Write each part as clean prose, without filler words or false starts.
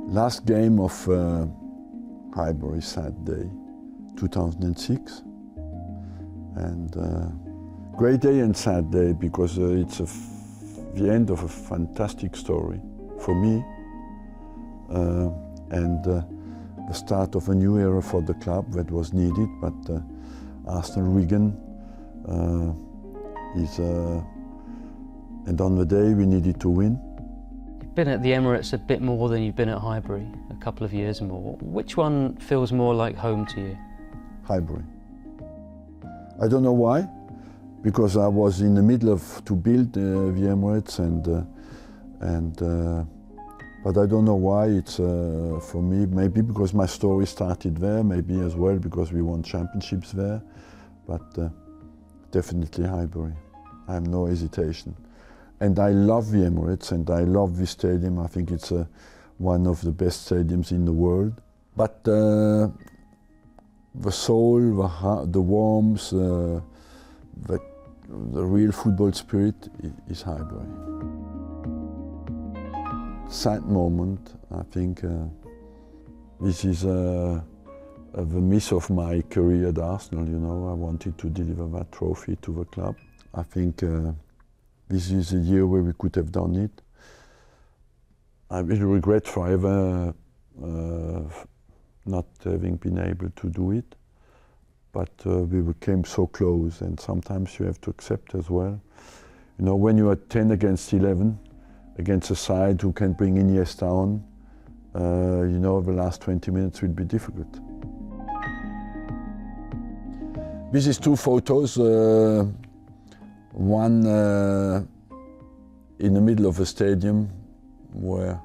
Last game of Highbury Saturday, 2006, and great day and sad day because it's the end of a fantastic story for me and the start of a new era for the club that was needed, but Arsenal Wigan and on the day we needed to win. You've been at the Emirates a bit more than you've been at Highbury, a couple of years more. Which one feels more like home to you? Highbury. I don't know why, because I was in the middle of to build the Emirates but I don't know why it's for me, maybe because my story started there, maybe as well because we won championships there, but definitely Highbury. I have no hesitation. And I love the Emirates and I love this stadium. I think it's one of the best stadiums in the world. But the soul, the warmth, the real football spirit is Highbury. Sad moment, I think this is the miss of my career at Arsenal, you know. I wanted to deliver that trophy to the club. I think this is a year where we could have done it. I will regret forever not having been able to do it, but we came so close, and sometimes you have to accept as well. You know, when you are 10 against 11, against a side who can bring Iniesta on, you know, the last 20 minutes will be difficult. This is two photos. One in the middle of a stadium where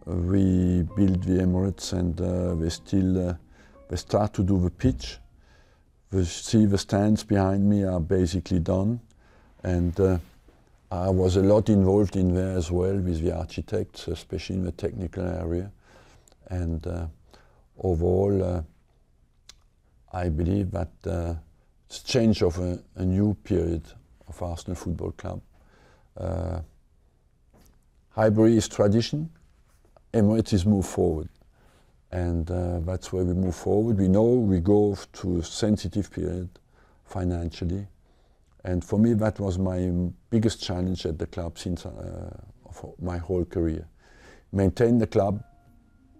we built the Emirates, and they start to do the pitch. You see the stands behind me are basically done, and I was a lot involved in there as well with the architects, especially in the technical area. And overall, I believe that it's change of a new period of Arsenal Football Club. Highbury is tradition, Emirates is move forward. And that's where we move forward. We know we go to a sensitive period financially. And for me, that was my biggest challenge at the club since of my whole career. Maintain the club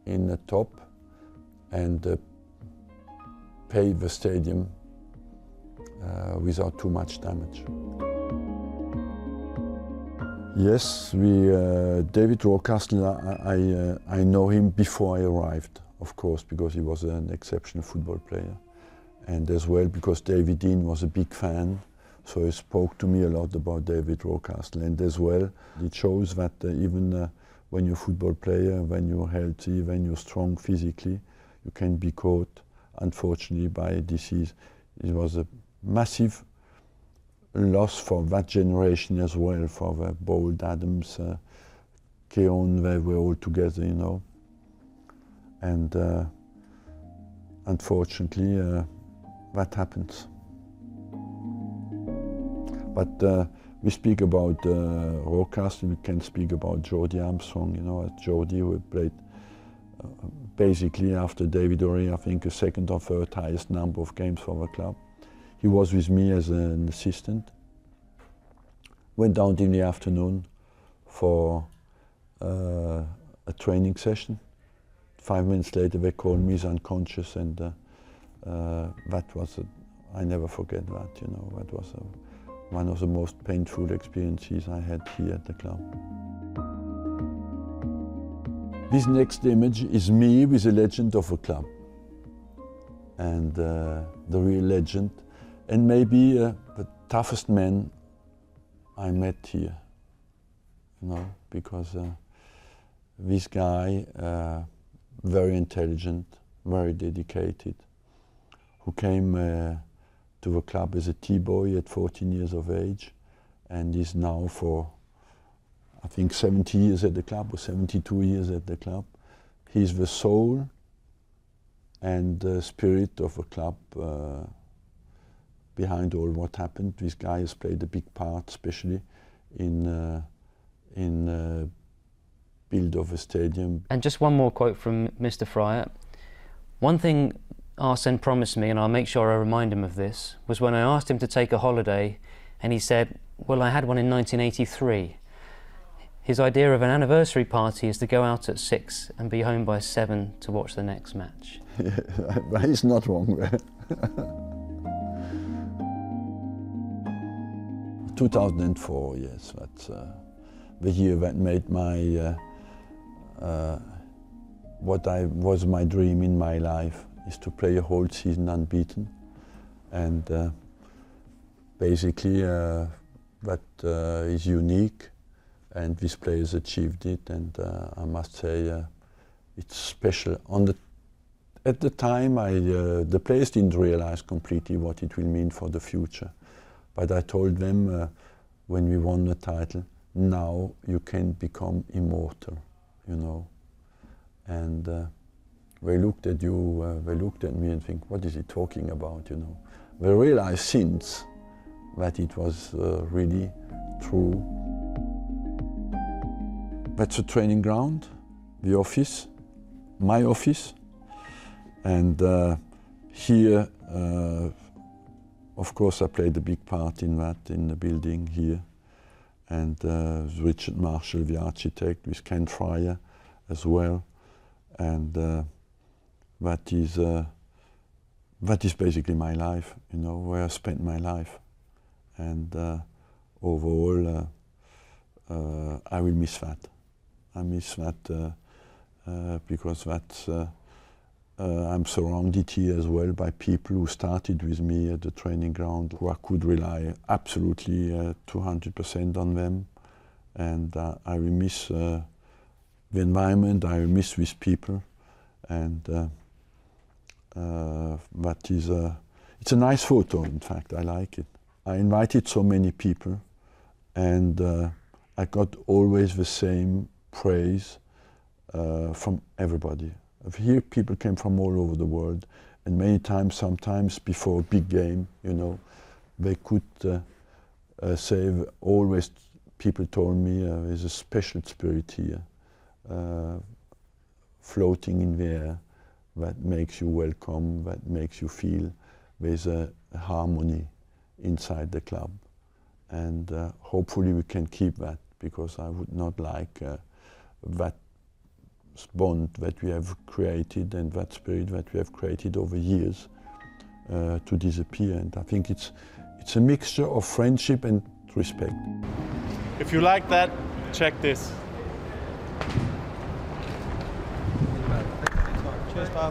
in the top and pay the stadium without too much damage. Yes, David Rocastle, I know him before I arrived, of course, because he was an exceptional football player. And as well because David Dean was a big fan, so he spoke to me a lot about David Rocastle. And as well, it shows that even when you're a football player, when you're healthy, when you're strong physically, you can be caught, unfortunately, by a disease. It was a massive loss for that generation as well, for the Bold, Adams, Keown, they were all together, you know. And unfortunately, that happens. But we speak about Rocastle, we can speak about Jordi Armstrong, you know, Jordi who played basically after David O'Reilly, I think a second or third highest number of games for the club. He was with me as an assistant. Went down in the afternoon for a training session. 5 minutes later they called me, he's unconscious, and that was, I never forget that, you know, that was one of the most painful experiences I had here at the club. This next image is me with a legend of a club, and the real legend, and maybe the toughest man I met here, you know, because this guy, very intelligent, very dedicated, who came to the club as a T-boy at 14 years of age, and is now for, I think, 70 years at the club, or 72 years at the club. He's the soul and the spirit of the club behind all what happened. This guy has played a big part, especially in build of a stadium. And just one more quote from Mr. Fryer. One thing Arsene promised me, and I'll make sure I remind him of this, was when I asked him to take a holiday, and he said, well, I had one in 1983. His idea of an anniversary party is to go out at 6 and be home by 7 to watch the next match. Yeah, but he's not wrong there. 2004, yes, that's the year that made my was my dream in my life, is to play a whole season unbeaten, and basically that is unique, and these players achieved it, and I must say it's special. At the time, the players didn't realize completely what it will mean for the future, but I told them when we won the title, now you can become immortal, you know. And they looked at you, they looked at me and think, what is he talking about, you know. They realized since that it was really true. That's a training ground, the office, my office. And here, of course, I played a big part in that, in the building here. And Richard Marshall, the architect, with Ken Fryer as well. And that is basically my life, you know, where I spent my life. And overall, I will miss that. I miss that because that's, I'm surrounded here as well by people who started with me at the training ground, who I could rely absolutely 200% on them. And I will miss the environment, I will miss these people. And that is, it's a nice photo, in fact, I like it. I invited so many people, and I got always the same praise from everybody. Here people came from all over the world, and many times, sometimes before a big game, you know, they could say, always people told me there's a special spirit here, floating in the air, that makes you welcome, that makes you feel there's a harmony inside the club. And hopefully we can keep that, because I would not like that bond that we have created and that spirit that we have created over years to disappear. And I think it's a mixture of friendship and respect. If you like that, check this.